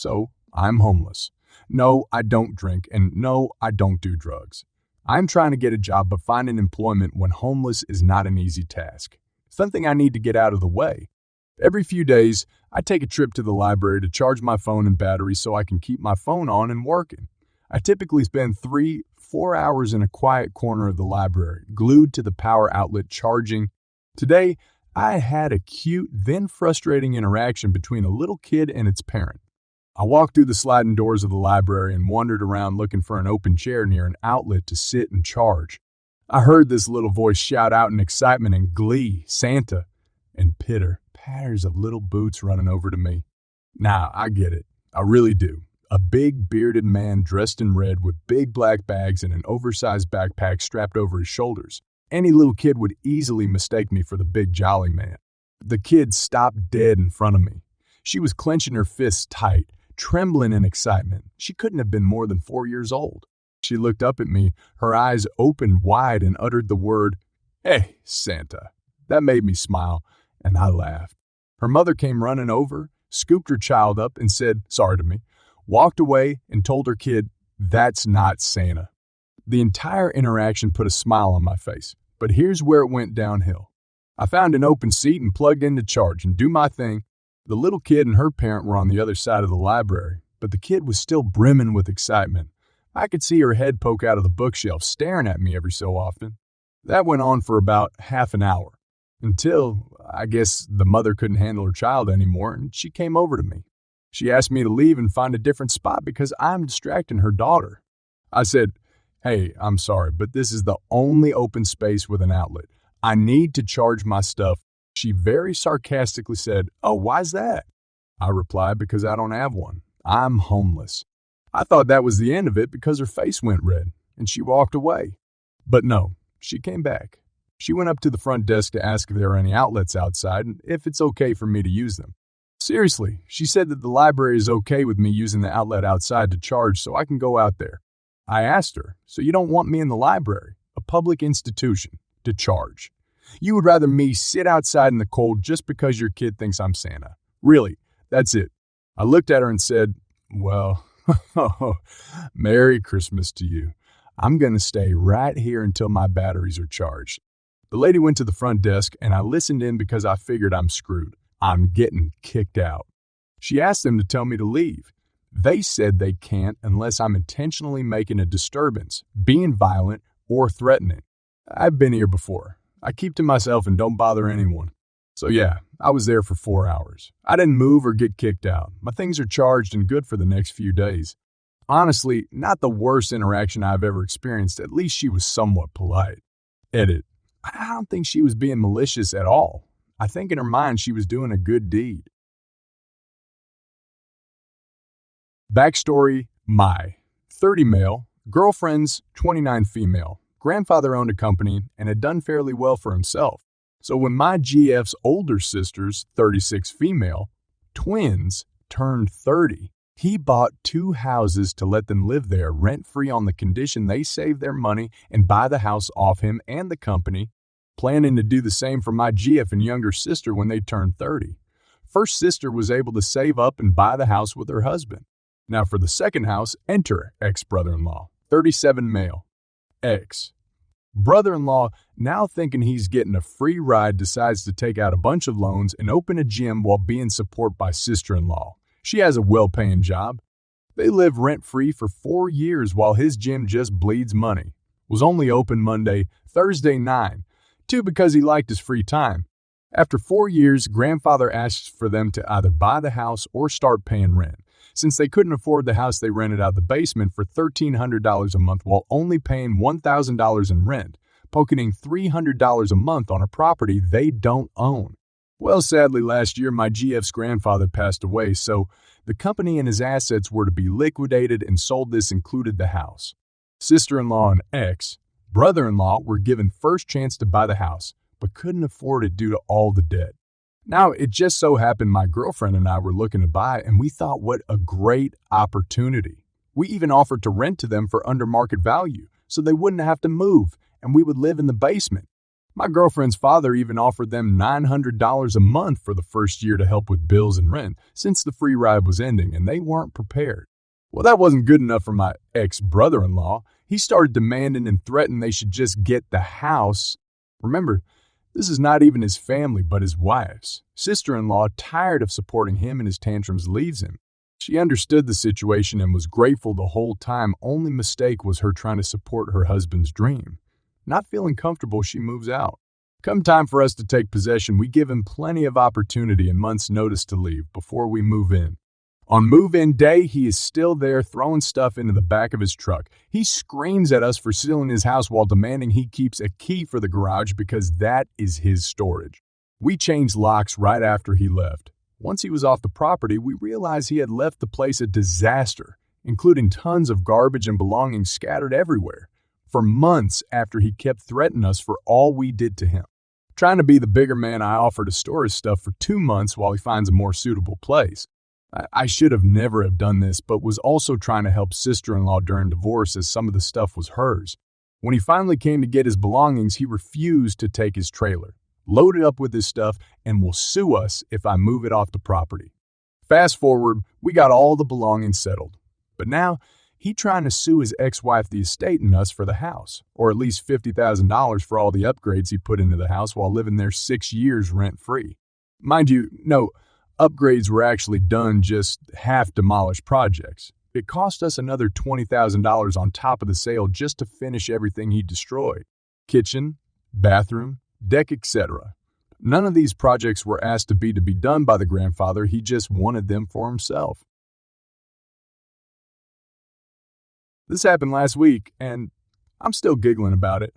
So I'm homeless. No, I don't drink, and no, I don't do drugs. I'm trying to get a job, but finding employment when homeless is not an easy task. Something I need to get out of the way. Every few days, I take a trip to the library to charge my phone and battery so I can keep my phone on and working. I typically spend 3-4 hours in a quiet corner of the library, glued to the power outlet charging. Today, I had a cute, then frustrating interaction between a little kid and its parent. I walked through the sliding doors of the library and wandered around looking for an open chair near an outlet to sit and charge. I heard this little voice shout out in excitement and glee, "Santa," and patters of little boots running over to me. Now, I get it. I really do. A big, bearded man dressed in red with big black bags and an oversized backpack strapped over his shoulders. Any little kid would easily mistake me for the big jolly man. The kid stopped dead in front of me. She was clenching her fists tight, trembling in excitement. She couldn't have been more than 4 years old. She looked up at me, her eyes opened wide, and uttered the word, "Hey, Santa." That made me smile, and I laughed. Her mother came running over, scooped her child up and said sorry to me, walked away and told her kid, "That's not Santa." The entire interaction put a smile on my face, but here's where it went downhill. I found an open seat and plugged in to charge and do my thing. The little kid and her parent were on the other side of the library, but the kid was still brimming with excitement. I could see her head poke out of the bookshelf, staring at me every so often. That went on for about half an hour, until, I guess, the mother couldn't handle her child anymore, and she came over to me. She asked me to leave and find a different spot because I'm distracting her daughter. I said, "Hey, I'm sorry, but this is the only open space with an outlet. I need to charge my stuff." She very sarcastically said, "Oh, why's that?" I replied, "Because I don't have one. I'm homeless." I thought that was the end of it because her face went red, and she walked away. But no, she came back. She went up to the front desk to ask if there are any outlets outside and if it's okay for me to use them. Seriously, she said that the library is okay with me using the outlet outside to charge so I can go out there. I asked her, "So you don't want me in the library, a public institution, to charge? You would rather me sit outside in the cold just because your kid thinks I'm Santa? Really, that's it." I looked at her and said, "Well, Merry Christmas to you. I'm going to stay right here until my batteries are charged." The lady went to the front desk and I listened in because I figured I'm screwed. I'm getting kicked out. She asked them to tell me to leave. They said they can't unless I'm intentionally making a disturbance, being violent, or threatening. I've been here before. I keep to myself and don't bother anyone. So yeah, I was there for 4 hours. I didn't move or get kicked out. My things are charged and good for the next few days. Honestly, not the worst interaction I've ever experienced. At least she was somewhat polite. Edit. I don't think she was being malicious at all. I think in her mind she was doing a good deed. Backstory: Mai, 30 male, girlfriends 29 female. Grandfather owned a company and had done fairly well for himself. So when my GF's older sisters, 36 female, twins, turned 30, he bought 2 houses to let them live there rent-free on the condition they save their money and buy the house off him and the company, planning to do the same for my GF and younger sister when they turned 30. First sister was able to save up and buy the house with her husband. Now for the second house, enter ex-brother-in-law, 37 male. Ex. Brother-in-law, now thinking he's getting a free ride, decides to take out a bunch of loans and open a gym while being supported by sister-in-law. She has a well-paying job. They live rent-free for 4 years while his gym just bleeds money. Was only open Monday, Thursday 9, 2 because he liked his free time. After 4 years, grandfather asked for them to either buy the house or start paying rent. Since they couldn't afford the house, they rented out the basement for $1,300 a month while only paying $1,000 in rent, pocketing $300 a month on a property they don't own. Well, sadly, last year, my GF's grandfather passed away, so the company and his assets were to be liquidated and sold. This included the house. Sister-in-law and ex, brother-in-law were given first chance to buy the house, but couldn't afford it due to all the debt. Now, it just so happened my girlfriend and I were looking to buy, and we thought what a great opportunity. We even offered to rent to them for under market value, so they wouldn't have to move, and we would live in the basement. My girlfriend's father even offered them $900 a month for the first year to help with bills and rent since the free ride was ending, and they weren't prepared. Well, that wasn't good enough for my ex-brother-in-law. He started demanding and threatened they should just get the house. Remember, this is not even his family, but his wife's. Sister-in-law, tired of supporting him and his tantrums, leaves him. She understood the situation and was grateful the whole time. Only mistake was her trying to support her husband's dream. Not feeling comfortable, she moves out. Come time for us to take possession, we give him plenty of opportunity and months' notice to leave before we move in. On move-in day, he is still there throwing stuff into the back of his truck. He screams at us for sealing his house while demanding he keeps a key for the garage because that is his storage. We changed locks right after he left. Once he was off the property, we realized he had left the place a disaster, including tons of garbage and belongings scattered everywhere. For months after, he kept threatening us for all we did to him. Trying to be the bigger man, I offered to store his stuff for 2 months while he finds a more suitable place. I should have never have done this, but was also trying to help sister-in-law during divorce as some of the stuff was hers. When he finally came to get his belongings, he refused to take his trailer, loaded up with his stuff, and will sue us if I move it off the property. Fast forward, we got all the belongings settled. But now, he trying to sue his ex-wife, the estate, and us for the house, or at least $50,000 for all the upgrades he put into the house while living there 6 years rent-free. Mind you, no, upgrades were actually done, just half demolished projects. It cost us another $20,000 on top of the sale just to finish everything he destroyed. Kitchen, bathroom, deck, etc. None of these projects were asked to be done by the grandfather, he just wanted them for himself. This happened last week, and I'm still giggling about it.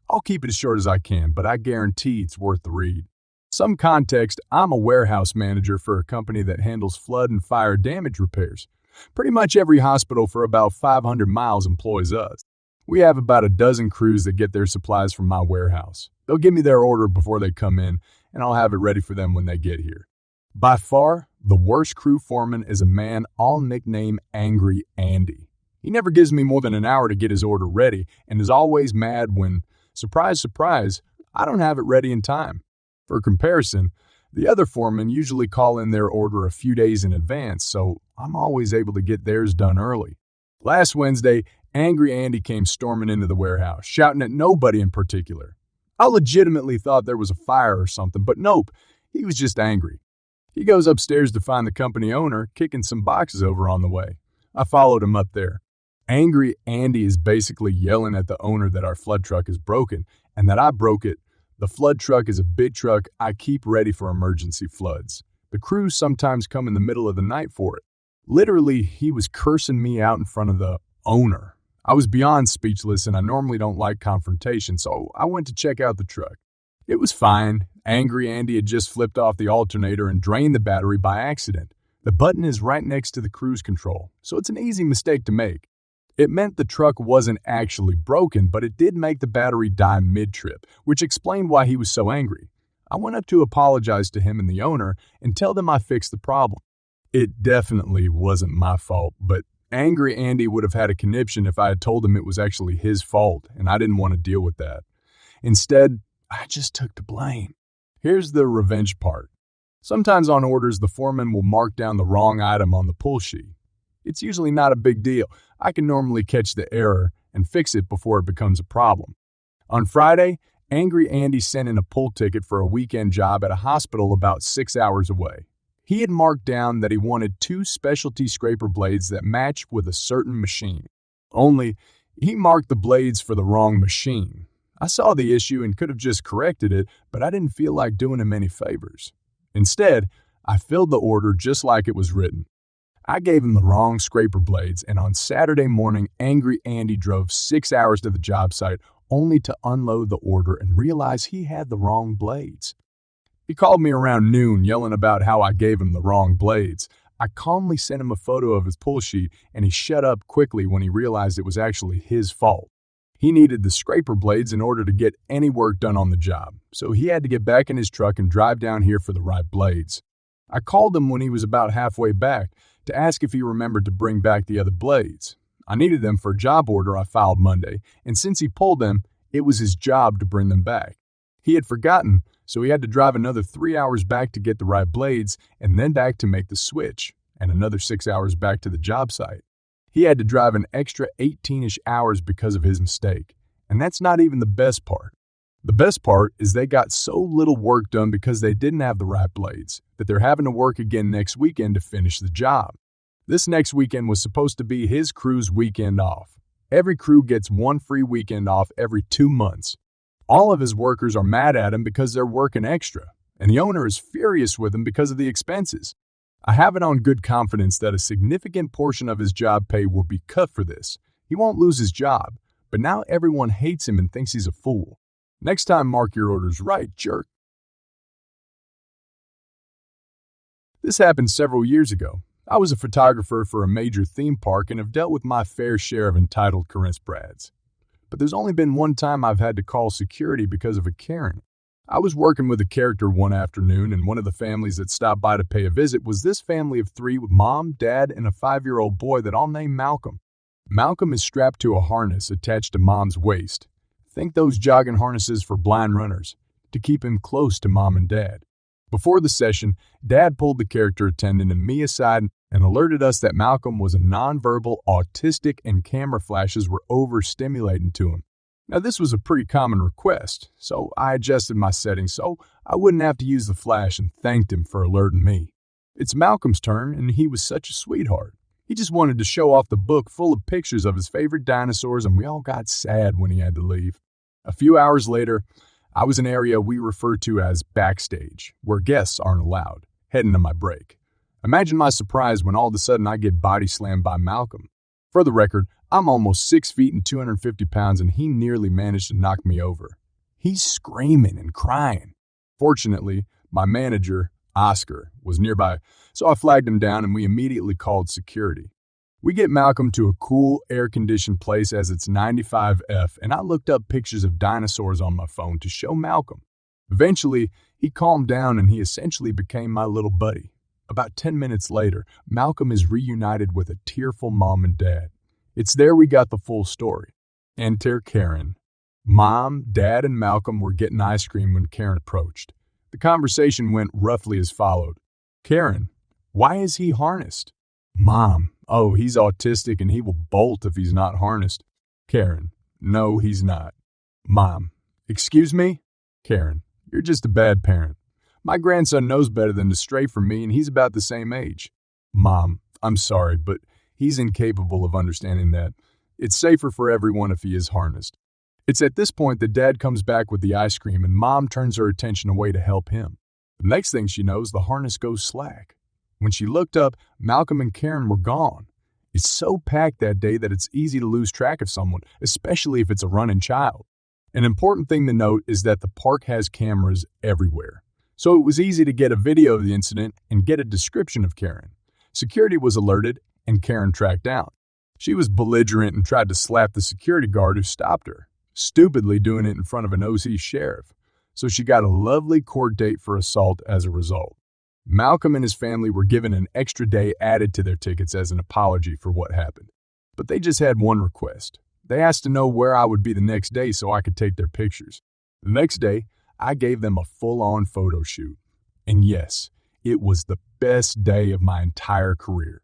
I'll keep it as short as I can, but I guarantee it's worth the read. Some context, I'm a warehouse manager for a company that handles flood and fire damage repairs. Pretty much every hospital for about 500 miles employs us. We have about a dozen crews that get their supplies from my warehouse. They'll give me their order before they come in, and I'll have it ready for them when they get here. By far, the worst crew foreman is a man I'll nickname Angry Andy. He never gives me more than an hour to get his order ready and is always mad when, surprise, surprise, I don't have it ready in time. For comparison, the other foremen usually call in their order a few days in advance, so I'm always able to get theirs done early. Last Wednesday, Angry Andy came storming into the warehouse, shouting at nobody in particular. I legitimately thought there was a fire or something, but nope, he was just angry. He goes upstairs to find the company owner kicking some boxes over on the way. I followed him up there. Angry Andy is basically yelling at the owner that our flood truck is broken and that I broke it. The flood truck is a big truck I keep ready for emergency floods. The crews sometimes come in the middle of the night for it. Literally, he was cursing me out in front of the owner. I was beyond speechless, and I normally don't like confrontation, so I went to check out the truck. It was fine. Angry Andy had just flipped off the alternator and drained the battery by accident. The button is right next to the cruise control, so it's an easy mistake to make. It meant the truck wasn't actually broken, but it did make the battery die mid-trip, which explained why he was so angry. I went up to apologize to him and the owner and tell them I fixed the problem. It definitely wasn't my fault, but Angry Andy would have had a conniption if I had told him it was actually his fault, and I didn't want to deal with that. Instead, I just took the blame. Here's the revenge part. Sometimes on orders, the foreman will mark down the wrong item on the pull sheet. It's usually not a big deal. I can normally catch the error and fix it before it becomes a problem. On Friday, Angry Andy sent in a pull ticket for a weekend job at a hospital about 6 hours away. He had marked down that he wanted 2 specialty scraper blades that matched with a certain machine. Only, he marked the blades for the wrong machine. I saw the issue and could have just corrected it, but I didn't feel like doing him any favors. Instead, I filled the order just like it was written. I gave him the wrong scraper blades, and on Saturday morning, Angry Andy drove 6 hours to the job site only to unload the order and realize he had the wrong blades. He called me around noon yelling about how I gave him the wrong blades. I calmly sent him a photo of his pull sheet, and he shut up quickly when he realized it was actually his fault. He needed the scraper blades in order to get any work done on the job, so he had to get back in his truck and drive down here for the right blades. I called him when he was about halfway back to ask if he remembered to bring back the other blades. I needed them for a job order I filed Monday, and since he pulled them, it was his job to bring them back. He had forgotten, so he had to drive another 3 hours back to get the right blades and then back to make the switch, and another 6 hours back to the job site. He had to drive an extra 18-ish hours because of his mistake. And that's not even the best part. The best part is they got so little work done because they didn't have the right blades that they're having to work again next weekend to finish the job. This next weekend was supposed to be his crew's weekend off. Every crew gets one free weekend off every 2 months. All of his workers are mad at him because they're working extra, and the owner is furious with him because of the expenses. I have it on good confidence that a significant portion of his job pay will be cut for this. He won't lose his job, but now everyone hates him and thinks he's a fool. Next time, mark your orders right, jerk. This happened several years ago. I was a photographer for a major theme park and have dealt with my fair share of entitled Brads. But there's only been one time I've had to call security because of a Karen. I was working with a character one afternoon, and one of the families that stopped by to pay a visit was this family of 3 with mom, dad, and a 5-year-old boy that I'll name Malcolm. Malcolm is strapped to a harness attached to mom's waist. Think those jogging harnesses for blind runners, to keep him close to mom and dad. Before the session, dad pulled the character attendant and me aside and alerted us that Malcolm was a nonverbal, autistic, and camera flashes were overstimulating to him. Now, this was a pretty common request, so I adjusted my settings so I wouldn't have to use the flash and thanked him for alerting me. It's Malcolm's turn, and he was such a sweetheart. He just wanted to show off the book full of pictures of his favorite dinosaurs, and we all got sad when he had to leave. A few hours later, I was in an area we refer to as backstage, where guests aren't allowed, heading to my break. Imagine my surprise when all of a sudden I get body slammed by Malcolm. For the record, I'm almost 6 feet and 250 pounds, and he nearly managed to knock me over. He's screaming and crying. Fortunately, my manager, Oscar, was nearby, so I flagged him down and we immediately called security. We get Malcolm to a cool, air-conditioned place as it's 95F, and I looked up pictures of dinosaurs on my phone to show Malcolm. Eventually, he calmed down and he essentially became my little buddy. About 10 minutes later, Malcolm is reunited with a tearful mom and dad. It's there we got the full story. Enter Karen. Mom, Dad, and Malcolm were getting ice cream when Karen approached. The conversation went roughly as followed. Karen, why is he harnessed? Mom, oh, he's autistic and he will bolt if he's not harnessed. Karen, no, he's not. Mom, excuse me? Karen, you're just a bad parent. My grandson knows better than to stray from me and he's about the same age. Mom, I'm sorry, but he's incapable of understanding that. It's safer for everyone if he is harnessed. It's at this point that Dad comes back with the ice cream and Mom turns her attention away to help him. The next thing she knows, the harness goes slack. When she looked up, Malcolm and Karen were gone. It's so packed that day that it's easy to lose track of someone, especially if it's a running child. An important thing to note is that the park has cameras everywhere. So it was easy to get a video of the incident and get a description of Karen. Security was alerted and Karen tracked down. She was belligerent and tried to slap the security guard who stopped her, stupidly doing it in front of an OC sheriff. So she got a lovely court date for assault as a result. Malcolm and his family were given an extra day added to their tickets as an apology for what happened. But they just had one request. They asked to know where I would be the next day so I could take their pictures. The next day, I gave them a full-on photo shoot. And yes, it was the best day of my entire career.